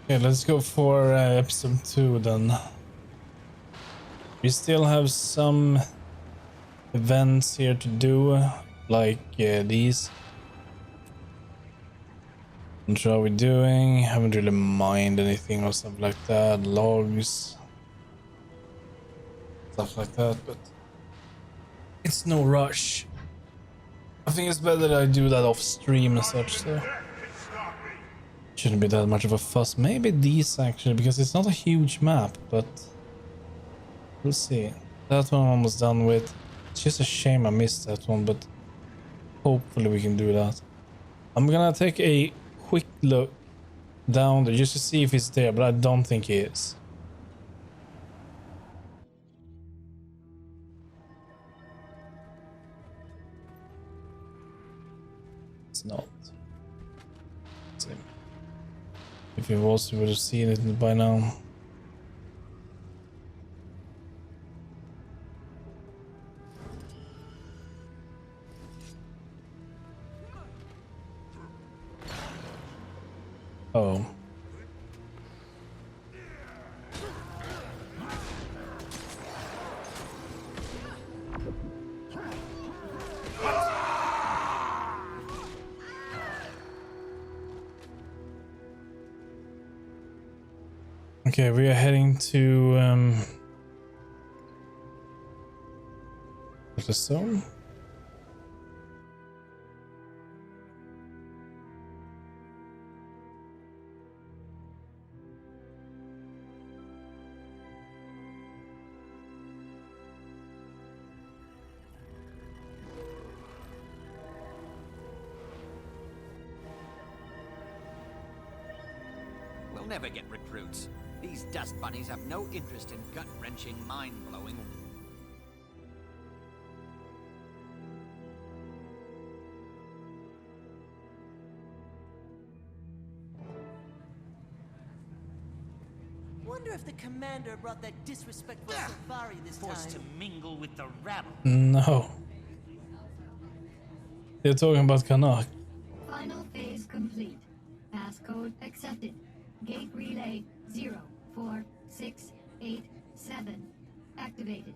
Okay, let's go for episode 2 then. We still have some events here to do, like these. What are we doing? Haven't really mined anything or stuff like that. Logs, stuff like that, but it's no rush. I think it's better that I do that off stream and such, so shouldn't be that much of a fuss. Maybe these actually, because it's not a huge map, but we'll see. That one I'm almost done with. It's just a shame I missed that one, but hopefully we can do that. I'm gonna take a quick look down there just to see if it's there, but I don't think it is. It's not. Let's see. If it was, we would have seen it by now. Oh. Okay, we are heading to the zone. We'll never get recruits. These dust bunnies have no interest in gut-wrenching, mind-blowing... Wonder if the commander brought that disrespectful safari this time. Forced to mingle with the rabble. No. They're talking about Kanak. Final phase complete. Passcode accepted. Gate relay 04687 activated.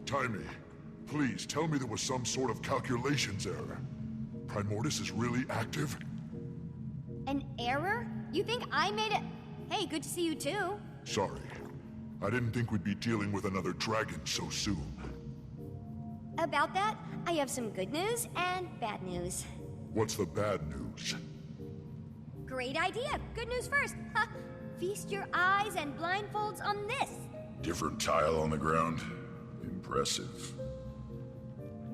Timey, please tell me there was some sort of calculations error. Primordius is really active? An error? You think I made it? Hey, good to see you too. Sorry. I didn't think we'd be dealing with another dragon so soon. About that, I have some good news and bad news. What's the bad news? Great idea. Good news first. Ha! Feast your eyes and blindfolds on this. Different tile on the ground? Impressive.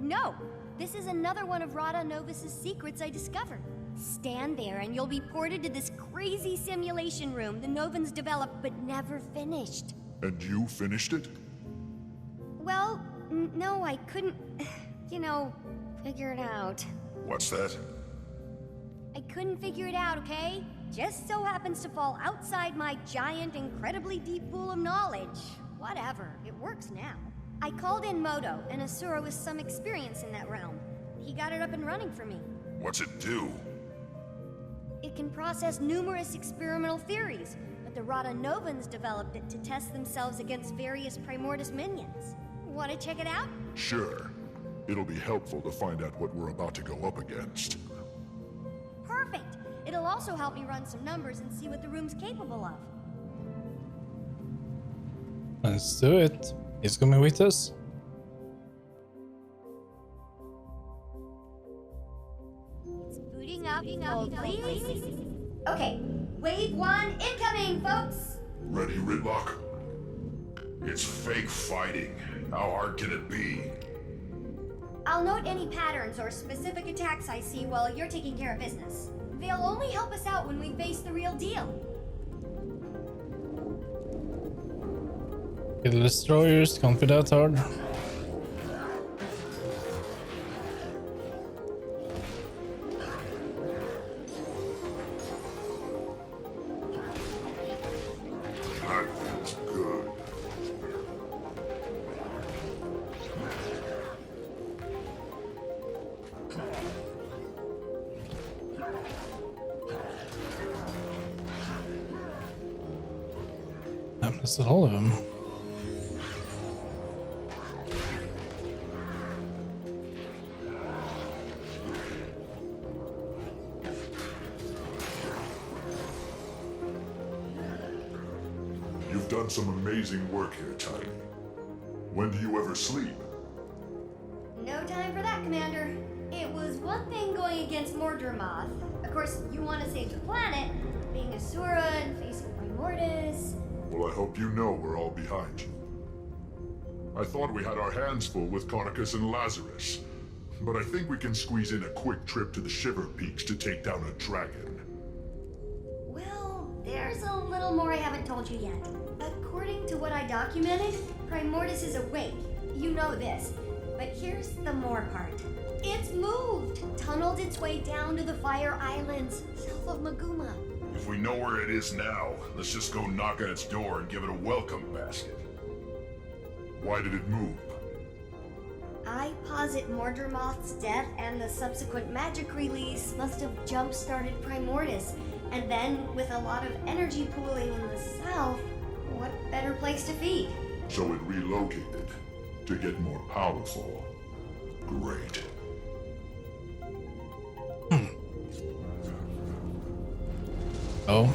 No, this is another one of Rada Novus's secrets I discovered. Stand there and you'll be ported to this crazy simulation room the Novans developed but never finished. And you finished it? Well, no, I couldn't, figure it out. What's that? I couldn't figure it out, okay? Just so happens to fall outside my giant, incredibly deep pool of knowledge. Whatever, it works now. I called in Moto, an Asura with some experience in that realm. He got it up and running for me. What's it do? It can process numerous experimental theories, but the Rada Novans developed it to test themselves against various Primordus minions. Want to check it out? Sure. It'll be helpful to find out what we're about to go up against. Perfect! It'll also help me run some numbers and see what the room's capable of. Let's do it. He's coming with us. It's booting up, hold please. Okay, wave 1 incoming, folks! Ready, Ridlock? It's fake fighting. How hard can it be? I'll note any patterns or specific attacks I see while you're taking care of business. They'll only help us out when we face the real deal. Kill the destroyers, can't be that hard. That feels good. There's still all of them. You've done some amazing work here, Tiny. When do you ever sleep? No time for that, Commander. It was one thing going against Mordremoth. Of course, you want to save the planet, being Asura and facing Primordus. Well, I hope you know we're all behind you. I thought we had our hands full with Conicus and Lazarus, but I think we can squeeze in a quick trip to the Shiver Peaks to take down a dragon. Well, there's a little more I haven't told you yet. According to what I documented, Primordus is awake. You know this. But here's the more part. It's moved! Tunneled its way down to the Fire Islands, south of Maguma. If we know where it is now, let's just go knock on its door and give it a welcome basket. Why did it move? I posit Mordremoth's death and the subsequent magic release must have jump-started Primordus. And then, with a lot of energy pooling in the south, what better place to feed? So it relocated to get more powerful. Great. Oh.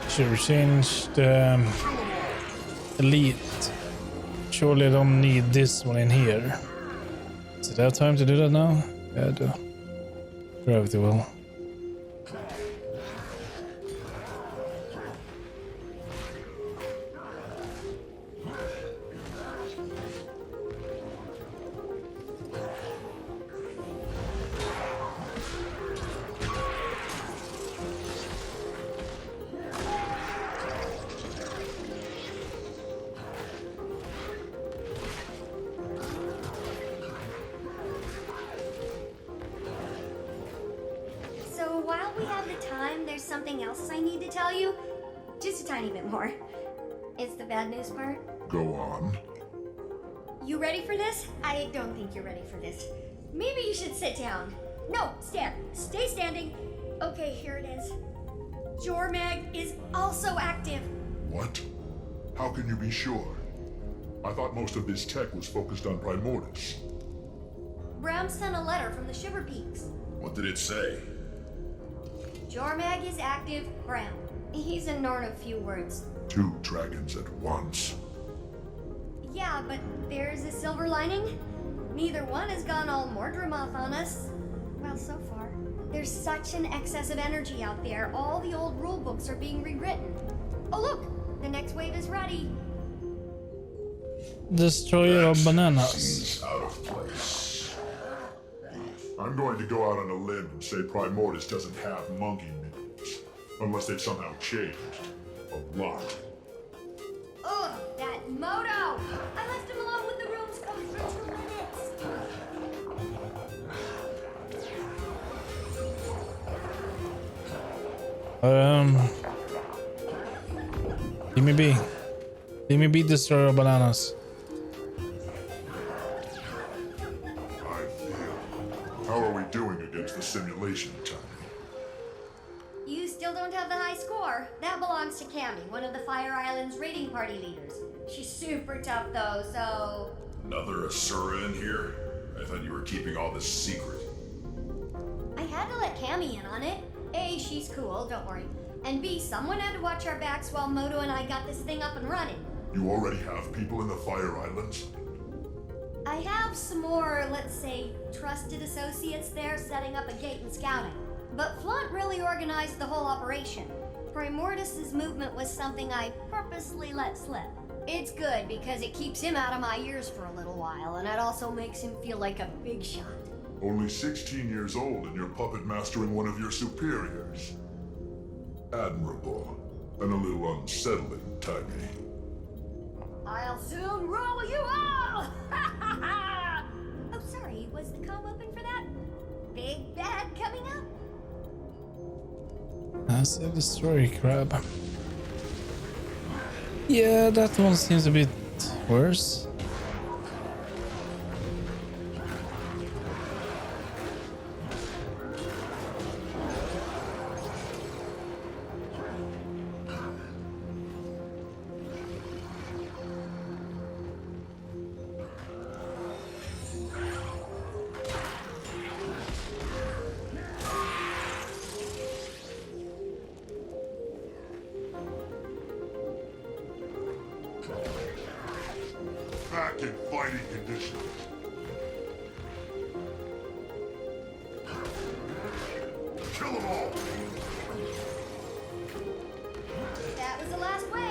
Should have changed elite. Surely I don't need this one in here. Does it have time to do that now? Yeah, I do. Gravity will. While we have the time, there's something else I need to tell you. Just a tiny bit more. It's the bad news part. Go on. You ready for this? I don't think you're ready for this. Maybe you should sit down. No, stand. Stay standing. Okay, here it is. Jormag is also active. What? How can you be sure? I thought most of this tech was focused on Primordus. Bram sent a letter from the Shiver Peaks. What did it say? Jormag is active, Bram. He's a Norn of few words. 2 dragons at once. Yeah, but there's a silver lining. Neither one has gone all Mordremoth on us. Well, so far. There's such an excess of energy out there, all the old rulebooks are being rewritten. Oh look! The next wave is ready. Destroyer of bananas. Out of place. I'm going to go out on a limb and say Primordus doesn't have monkey minions. Unless they've somehow changed. A lot. Ugh, that Moto! I left him alone with the rooms come for 2 minutes. Leave me be. Leave me be, Destroyer of bananas. How are we doing against the simulation, Tiny? You still don't have the high score. That belongs to Cammy, one of the Fire Island's raiding party leaders. She's super tough though, so... Another Asura in here? I thought you were keeping all this secret. I had to let Cammy in on it. A, she's cool, don't worry. And B, someone had to watch our backs while Moto and I got this thing up and running. You already have people in the Fire Islands? I have some more, let's say, trusted associates there setting up a gate and scouting. But Flunt really organized the whole operation. Primordus's movement was something I purposely let slip. It's good because it keeps him out of my ears for a little while, and it also makes him feel like a big shot. Only 16 years old and you're puppet mastering one of your superiors. Admirable, and a little unsettling, Tiny. I'll soon roll you all! Oh, massive destroyer crab. Yeah, that one seems a bit worse. Back in fighting condition. Kill them all! That was the last wave.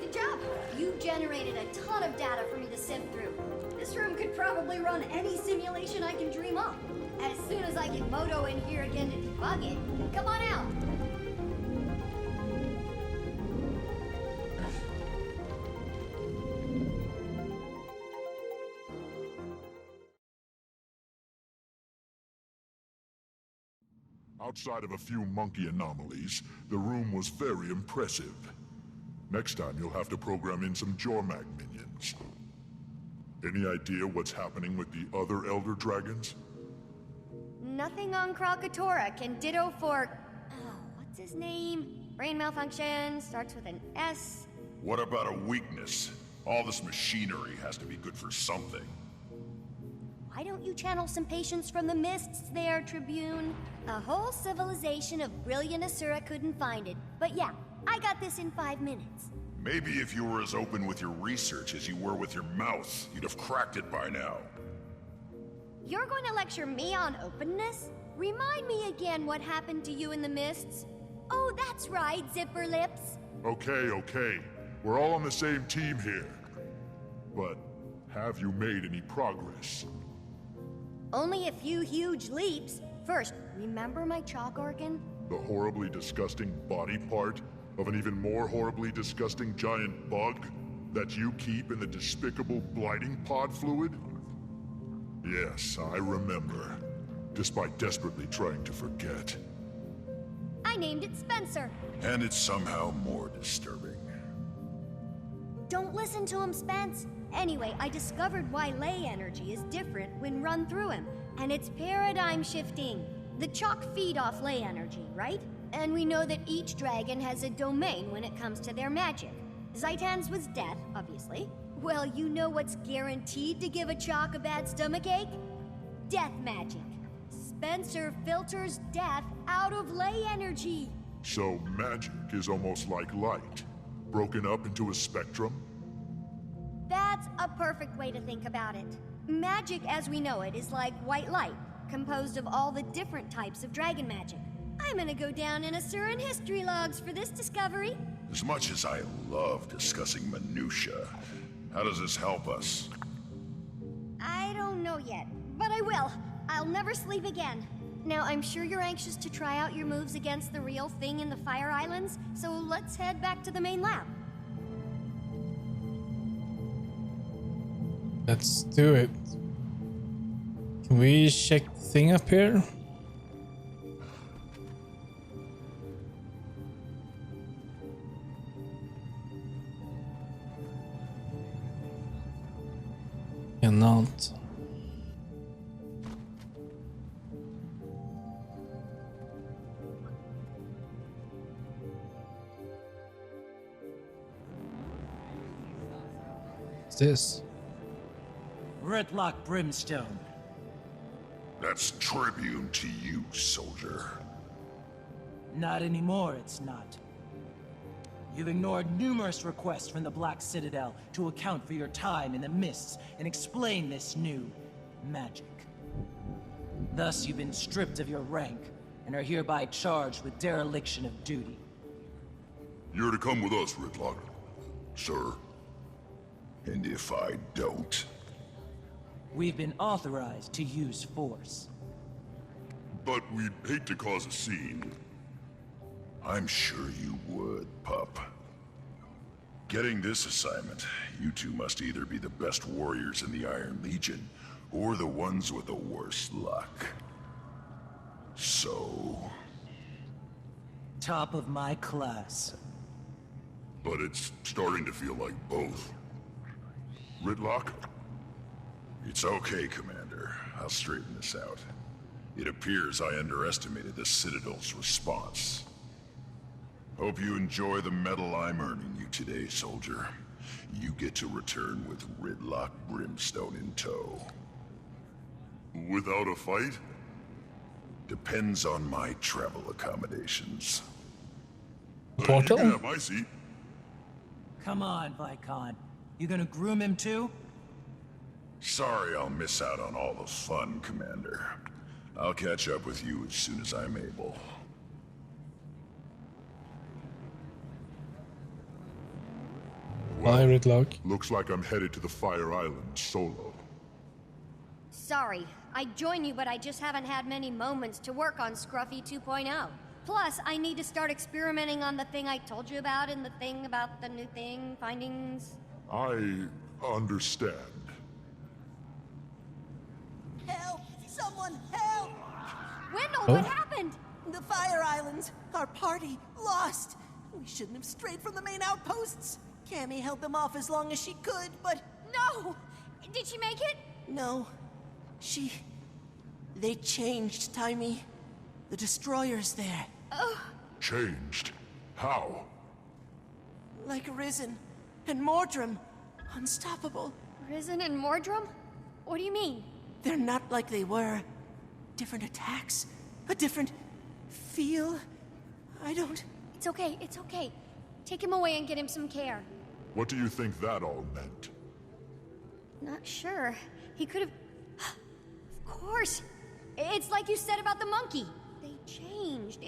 Good job. You generated a ton of data for me to sift through. This room could probably run any simulation I can dream up. As soon as I get Moto in here again to debug it, come on out. Outside of a few monkey anomalies, the room was very impressive. Next time you'll have to program in some Jormag minions. Any idea what's happening with the other Elder Dragons? Nothing on Krakatoa can ditto for... what's his name? Brain malfunction, starts with an S. What about a weakness? All this machinery has to be good for something. Why don't you channel some patience from the mists there, Tribune? A whole civilization of brilliant Asura couldn't find it. But yeah, I got this in 5 minutes. Maybe if you were as open with your research as you were with your mouth, you'd have cracked it by now. You're going to lecture me on openness? Remind me again what happened to you in the mists. Oh, that's right, Zipper Lips. Okay. We're all on the same team here. But have you made any progress? Only a few huge leaps. First, remember my chalk organ? The horribly disgusting body part of an even more horribly disgusting giant bug that you keep in the despicable blighting pod fluid? Yes, I remember. Despite desperately trying to forget. I named it Spencer. And it's somehow more disturbing. Don't listen to him, Spence. Anyway, I discovered why ley energy is different when run through him, and it's paradigm shifting. The chalk feed off ley energy, right? And we know that each dragon has a domain when it comes to their magic. Zaitan's was death, obviously. Well, you know what's guaranteed to give a chalk a bad stomachache? Death magic. Spencer filters death out of ley energy. So magic is almost like light, broken up into a spectrum? That's a perfect way to think about it. Magic as we know it is like white light, composed of all the different types of dragon magic. I'm gonna go down in Asuran history logs for this discovery. As much as I love discussing minutia, how does this help us? I don't know yet, but I will. I'll never sleep again. Now, I'm sure you're anxious to try out your moves against the real thing in the Fire Islands, so let's head back to the main lab. Let's do it. Can we check the thing up here? Cannot. What's this? Redlock Brimstone. That's tribune to you, soldier. Not anymore, it's not. You've ignored numerous requests from the Black Citadel to account for your time in the mists and explain this new magic. Thus, you've been stripped of your rank and are hereby charged with dereliction of duty. You're to come with us, Redlock, sir. And if I don't... We've been authorized to use force. But we'd hate to cause a scene. I'm sure you would, pup. Getting this assignment, you two must either be the best warriors in the Iron Legion, or the ones with the worst luck. So... top of my class. But it's starting to feel like both. Ridlock? It's okay, Commander. I'll straighten this out. It appears I underestimated the Citadel's response. Hope you enjoy the medal I'm earning you today, soldier. You get to return with Ridlock Brimstone in tow. Without a fight? Depends on my travel accommodations. Portal? You can have my seat. Come on, Vicon. You gonna groom him too? Sorry I'll miss out on all the fun, Commander. I'll catch up with you as soon as I'm able. Bye, Ridlock. Looks like I'm headed to the Fire Island solo. Sorry, I'd join you, but I just haven't had many moments to work on Scruffy 2.0. Plus, I need to start experimenting on the thing I told you about and the thing about the new thing, findings. I understand. Help! Someone help! Wendell, what happened? The Fire Islands, our party, lost. We shouldn't have strayed from the main outposts. Cammy held them off as long as she could, but No! Did she make it? no. They changed, Timey. The destroyers there. Changed? How? Like Risen and Mordrum. Unstoppable. Risen and Mordrum? What do you mean? They're not like they were. Different attacks. A different feel. I don't... It's okay, it's okay. Take him away and get him some care. What do you think that all meant? Not sure. He could have... Of course! It's like you said about the monkey. They changed.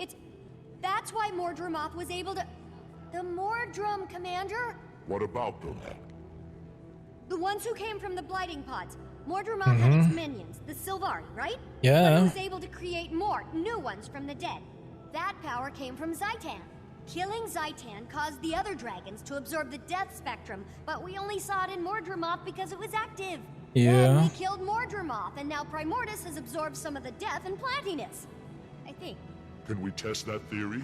That's why Mordrumoth was able to... The Mordrum, Commander? What about them? The ones who came from the Blighting Pods. Mordrumoth had its minions, the Sylvari, right? Yeah. But he was able to create more, new ones from the dead. That power came from Zaitan. Killing Zaitan caused the other dragons to absorb the death spectrum, but we only saw it in Mordrumoth because it was active. Then Yeah. we killed Mordrumoth, and now Primordus has absorbed some of the death and plantiness. I think. Can we test that theory?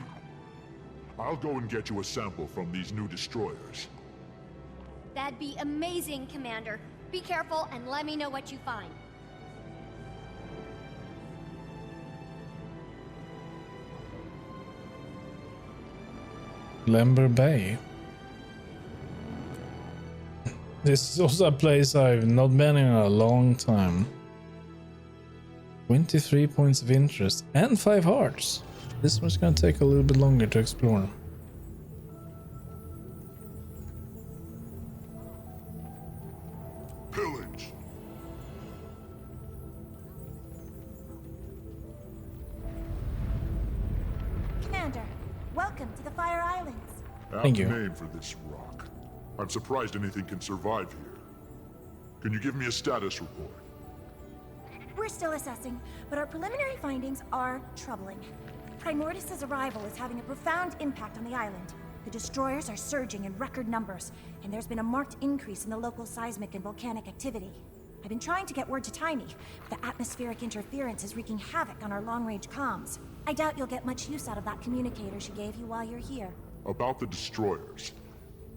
I'll go and get you a sample from these new destroyers. That'd be amazing, Commander. Be careful and let me know what you find. Lember Bay. This is also a place I've not been in a long time. 23 points of interest and 5 hearts. This one's gonna take a little bit longer to explore. Pillage! Commander, welcome to the Fire Islands. Thank Apt you. name for this rock. I'm surprised anything can survive here. Can you give me a status report? We're still assessing, but our preliminary findings are troubling. Primordus' arrival is having a profound impact on the island. The destroyers are surging in record numbers, and there's been a marked increase in the local seismic and volcanic activity. I've been trying to get word to Tiny, but the atmospheric interference is wreaking havoc on our long-range comms. I doubt you'll get much use out of that communicator she gave you while you're here. About the destroyers.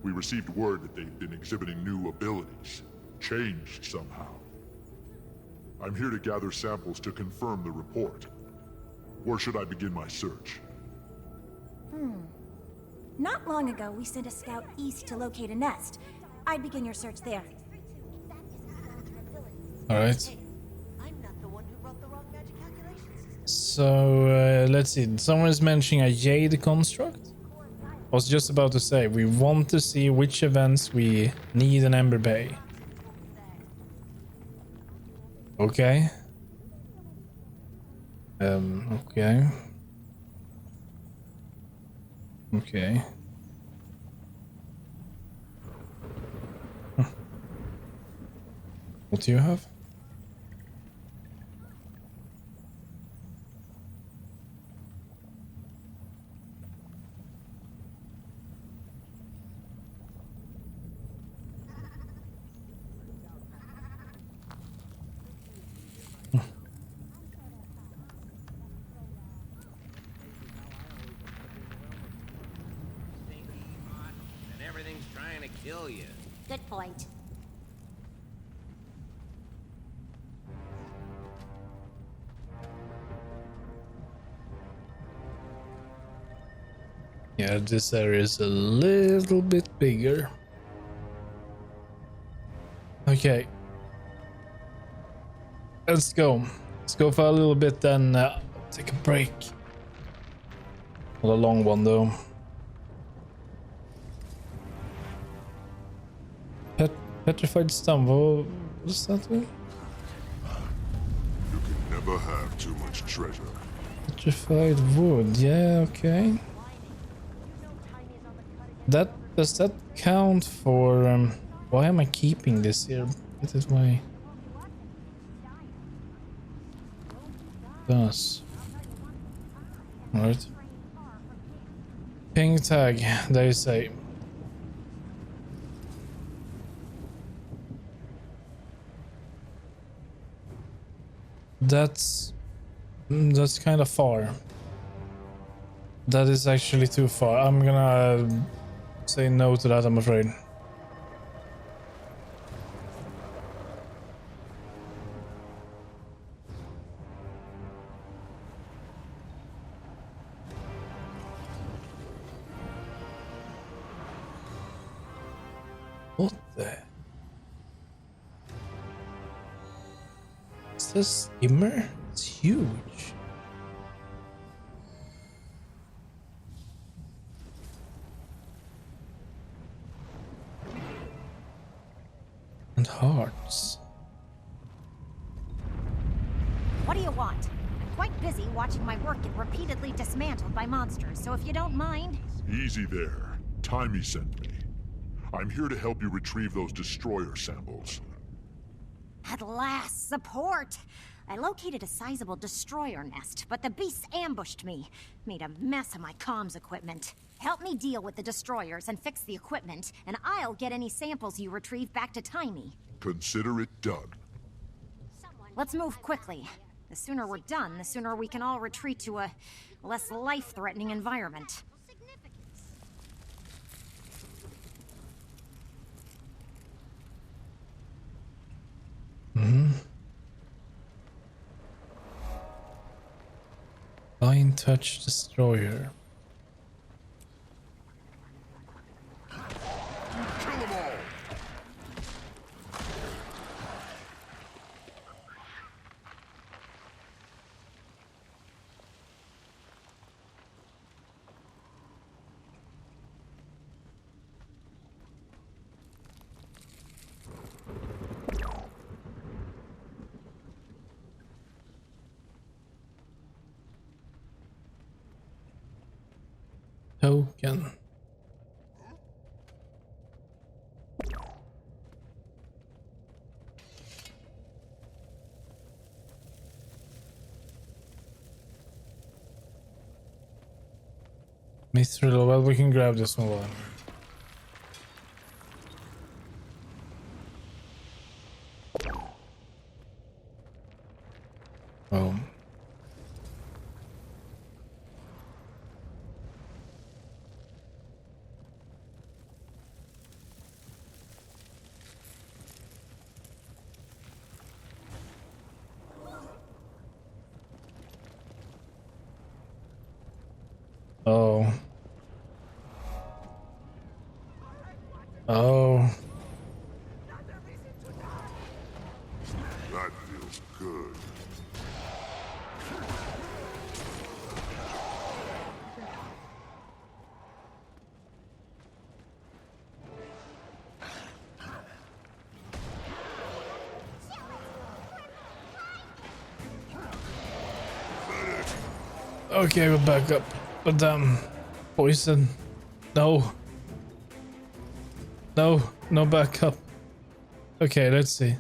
We received word that they've been exhibiting new abilities. Changed somehow. I'm here to gather samples to confirm the report. Where should I begin my search? Not long ago, we sent a scout east to locate a nest. I'd begin your search there. Alright. I'm not the one who wrote the wrong magic calculation system. So let's see. Someone is mentioning a Jade construct. I was just about to say we want to see which events we need an Ember Bay. Okay. Okay. Okay. What do you have? everything's trying to kill you. Good point. Yeah, this area is a little bit bigger. Okay. Let's go. Let's go for a little bit, then take a break. Not a long one though. Petrified stone. What's that? You can never have too much treasure. Petrified wood. Yeah, okay. Does that count for? Why am I keeping this here? It is why. Does. Alright. Ping tag, they say. That's kind of far. That is actually too far. I'm gonna say no to that, I'm afraid. What the? Is this skimmer? It's huge. And hearts. What do you want? I'm quite busy watching my work get repeatedly dismantled by monsters, so if you don't mind... Easy there. Timey sent me. I'm here to help you retrieve those destroyer samples. At last, support! I located a sizable destroyer nest, but the beasts ambushed me. Made a mess of my comms equipment. Help me deal with the destroyers and fix the equipment, and I'll get any samples you retrieve back to Timey. Consider it done. Let's move quickly. The sooner we're done, the sooner we can all retreat to a less life-threatening environment. Fine touch destroyer. Kill them all! Token. Mithril, well, we can grab this one. Oh. Oh. Oh. That feels good. Okay, we're back up. But poison. No. No, no backup. Okay, let's see.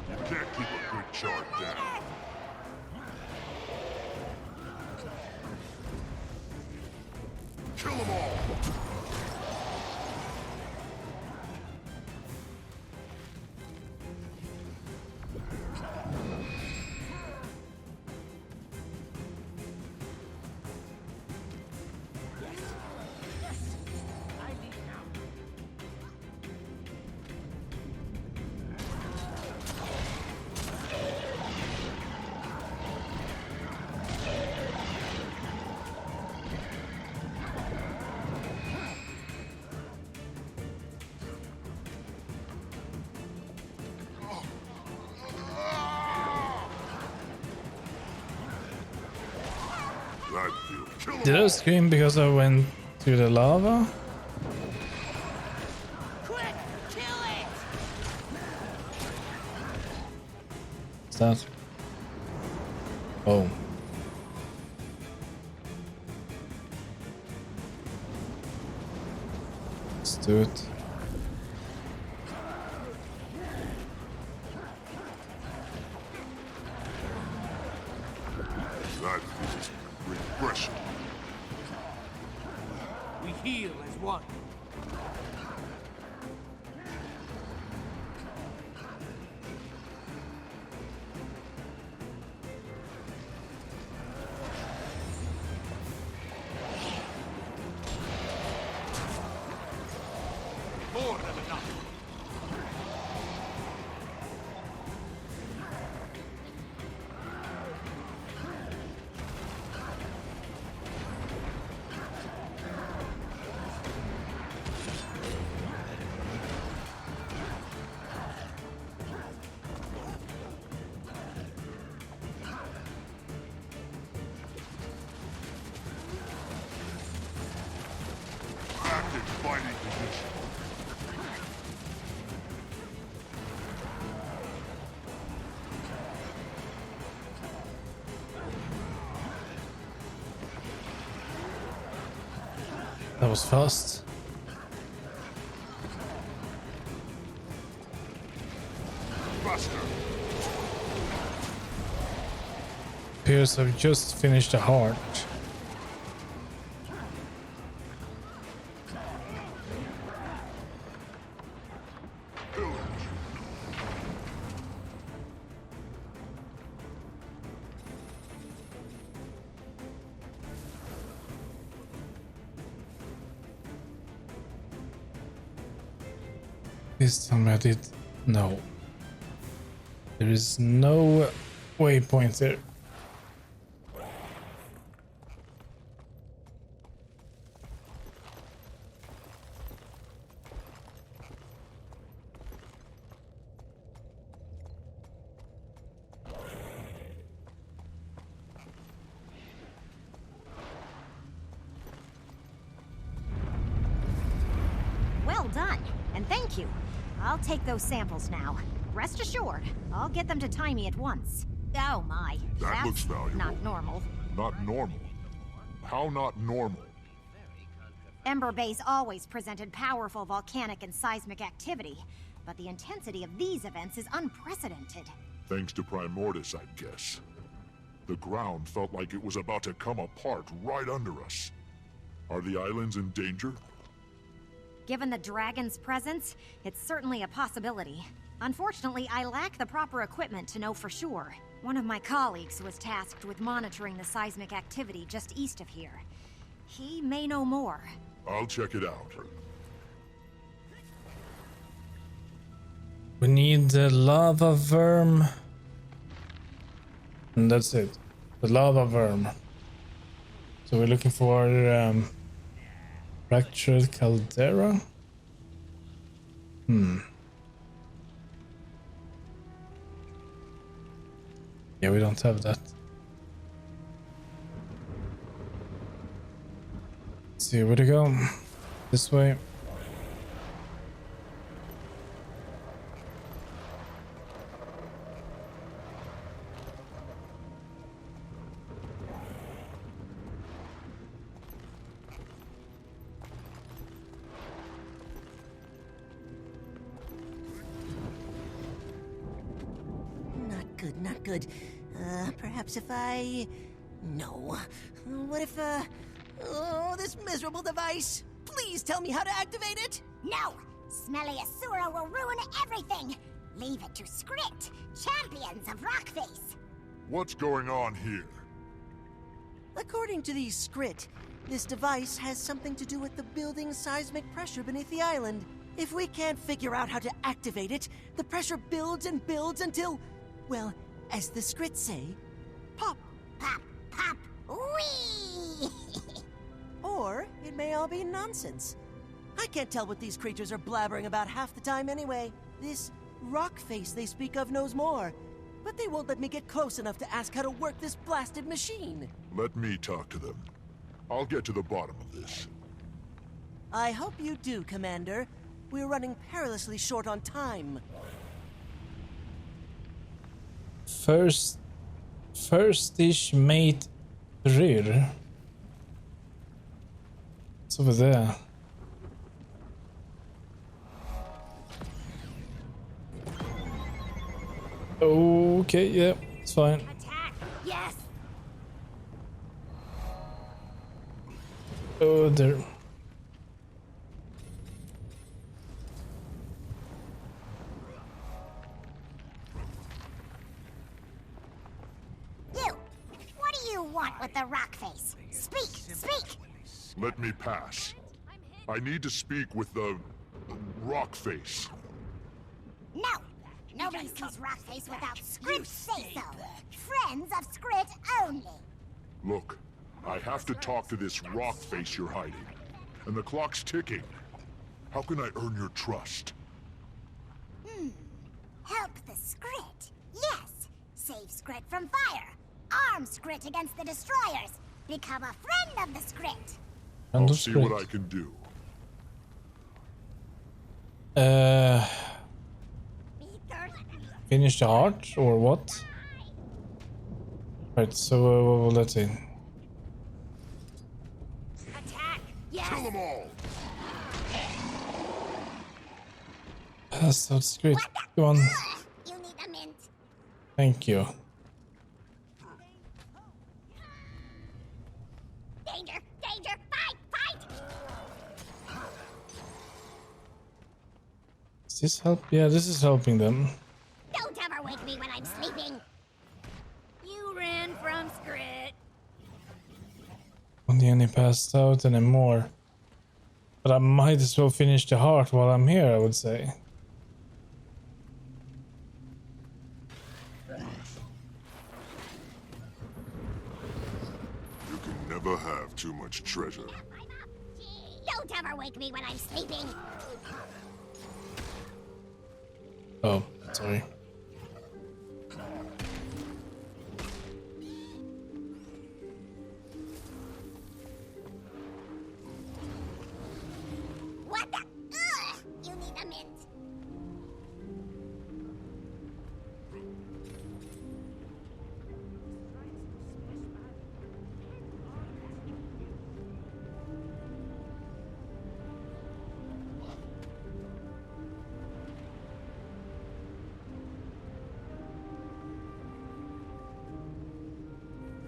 You can't keep a good chart down. Kill them all! That feels kill 'em Did I all. scream because I went to the lava? Quick, kill it! What's that? Oh. Let's do it. That feels refreshing. We heal as one. More than enough. Active fighting position. That was fast. Faster. Appears I've just finished a heart. Please tell me I did. No. There is no waypoint there. Well done, and thank you. I'll take those samples now. Rest assured, I'll get them to Timey at once. Oh my, That that's looks valuable. not normal. Not normal. How not normal? Ember Base always presented powerful volcanic and seismic activity, but the intensity of these events is unprecedented. Thanks to Primordius, I guess. The ground felt like it was about to come apart right under us. Are the islands in danger? Given the dragon's presence, it's certainly a possibility. Unfortunately, I lack the proper equipment to know for sure. One of my colleagues was tasked with monitoring the seismic activity just east of here. He may know more. I'll check it out. We need the lava worm. And that's it. The lava worm. So we're looking for fractured caldera. Yeah, we don't have that. Let's see where to go. This way. Not good. Perhaps if I... No. What if, Oh, this miserable device! Please tell me how to activate it! No! Smelly Asura will ruin everything! Leave it to Script, champions of Rockface! What's going on here? According to the Skrit, this device has something to do with the building seismic pressure beneath the island. If we can't figure out how to activate it, the pressure builds and builds until, well, as the Skrits say, pop. Pop, pop, wee! Or it may all be nonsense. I can't tell what these creatures are blabbering about half the time anyway. This rock face they speak of knows more. but they won't let me get close enough to ask how to work this blasted machine. Let me talk to them. I'll get to the bottom of this. I hope you do, Commander. We're running perilously short on time. First-ish mate Ryr. It's over there. Okay, yeah, it's fine. Attack! Yes! Oh, there. You! What do you want with the rock face? Speak! Speak! Let me pass. I need to speak with the rock face. No! Nobody sees Rockface without Skrit say-so. Friends of Skrit only. Look, I have to talk to this rock face you're hiding. And the clock's ticking. How can I earn your trust? Help the Skrit. Yes. Save Skrit from fire. Arm Skrit against the destroyers. Become a friend of the Skrit. I'll see what I can do. Finish the heart or what? Right, so let's see. Attack! Yes! Kill them all! That's great. Go on. You need a mint. Thank you. Danger! Danger! Fight! Fight! Does this help? Yeah, this is helping them. Don't ever wake me when I'm sleeping. You ran from Skrit. Don't any passed out anymore. But I might as well finish the heart while I'm here, I would say. You can never have too much treasure. Don't ever wake me when I'm sleeping. Oh, sorry. What the? Ugh! You need a mint.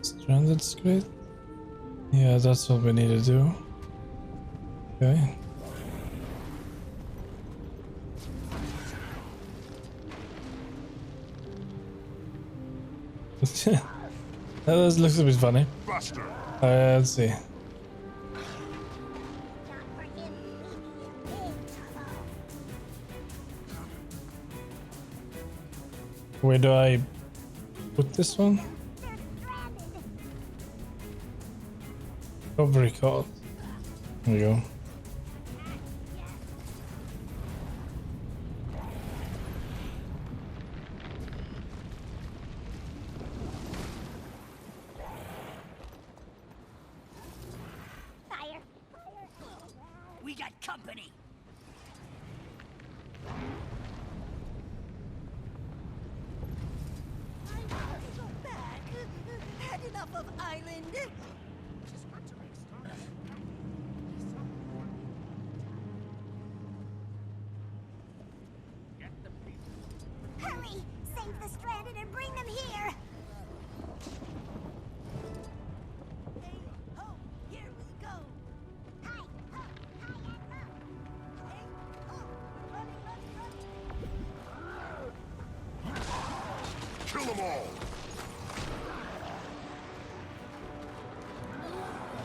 Stranded Skrit? Yeah, that's what we need to do. Okay. That looks a bit funny. Buster! Let's see. Where do I put this one? Recovery card. There we go. Fire! We got company. Had enough of Island. Hurry! Save the stranded and bring them here. Hey, ho, here we go. Hi, ho, hi, and ho. Hey, ho, run. Kill them all!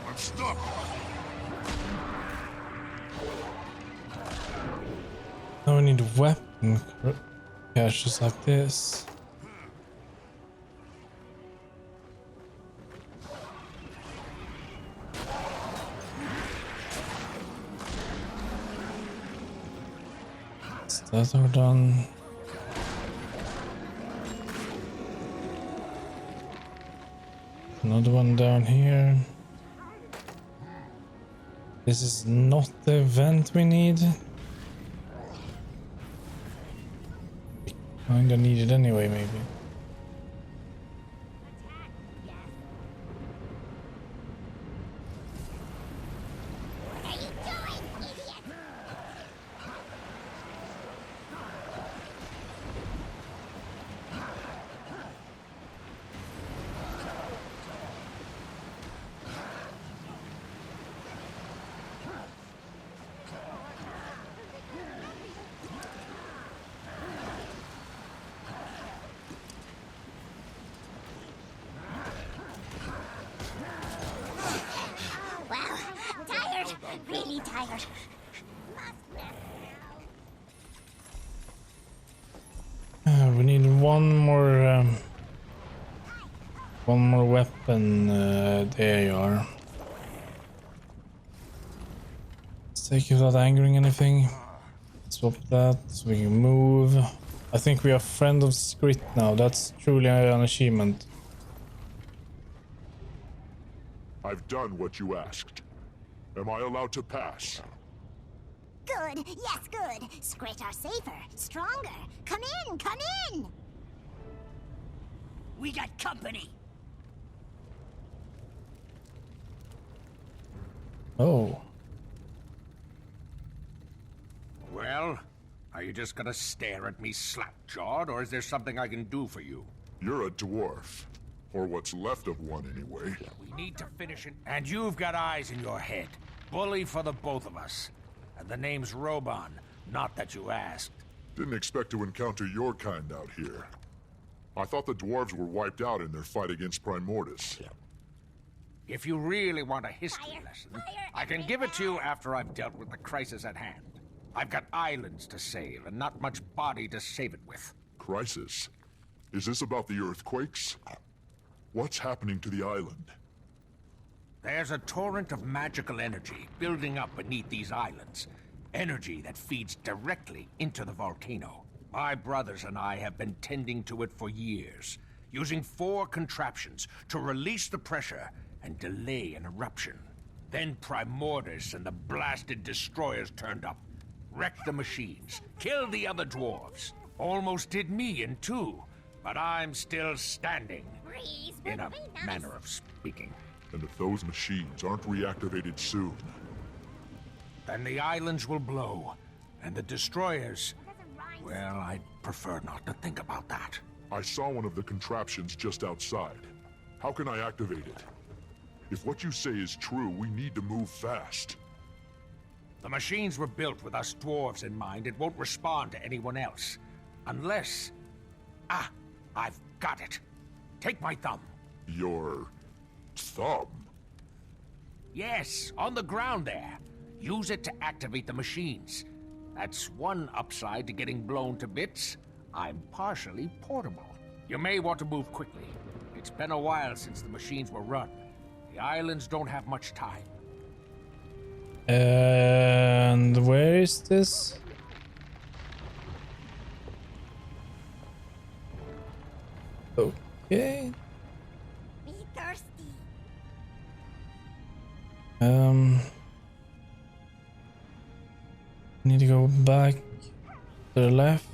I'm stuck! Now we need a weapon caches like this. Is that all done? Another one down here. This is not the event we need. We kinda need it anyway, maybe. Well, I'm tired. Really tired. We need one more weapon. There you are. Let's take it without angering anything. Swap that so we can move. I think we are friend of Skrit now. That's truly an achievement. I've done what you asked. Am I allowed to pass? Good. Yes, good. Skrit are safer, stronger. Come in, come in. We got company. Oh. Well, are you just gonna stare at me slack-jawed, or is there something I can do for you? You're a dwarf. Or what's left of one, anyway. We need to finish it. And you've got eyes in your head. Bully for the both of us. And the name's Roban, not that you asked. Didn't expect to encounter your kind out here. I thought the dwarves were wiped out in their fight against Primordus. If you really want a history lesson, I can give it to you after I've dealt with the crisis at hand. I've got islands to save, and not much body to save it with. Crisis? Is this about the earthquakes? What's happening to the island? There's a torrent of magical energy building up beneath these islands. Energy that feeds directly into the volcano. My brothers and I have been tending to it for years, using 4 contraptions to release the pressure and delay an eruption. Then Primordus and the blasted destroyers turned up, wrecked the machines, killed the other dwarves. Almost did me in 2, but I'm still standing. In a manner of speaking. And if those machines aren't reactivated soon... Then the islands will blow, and the destroyers... Well, I'd prefer not to think about that. I saw one of the contraptions just outside. How can I activate it? If what you say is true, we need to move fast. The machines were built with us dwarves in mind. It won't respond to anyone else. Unless... Ah, I've got it. Take my thumb. Your... thumb? Yes, on the ground there. Use it to activate the machines. That's one upside to getting blown to bits. I'm partially portable. You may want to move quickly. It's been a while since the machines were run. The islands don't have much time. And where is this? Okay. Be thirsty. Need to go back to the left.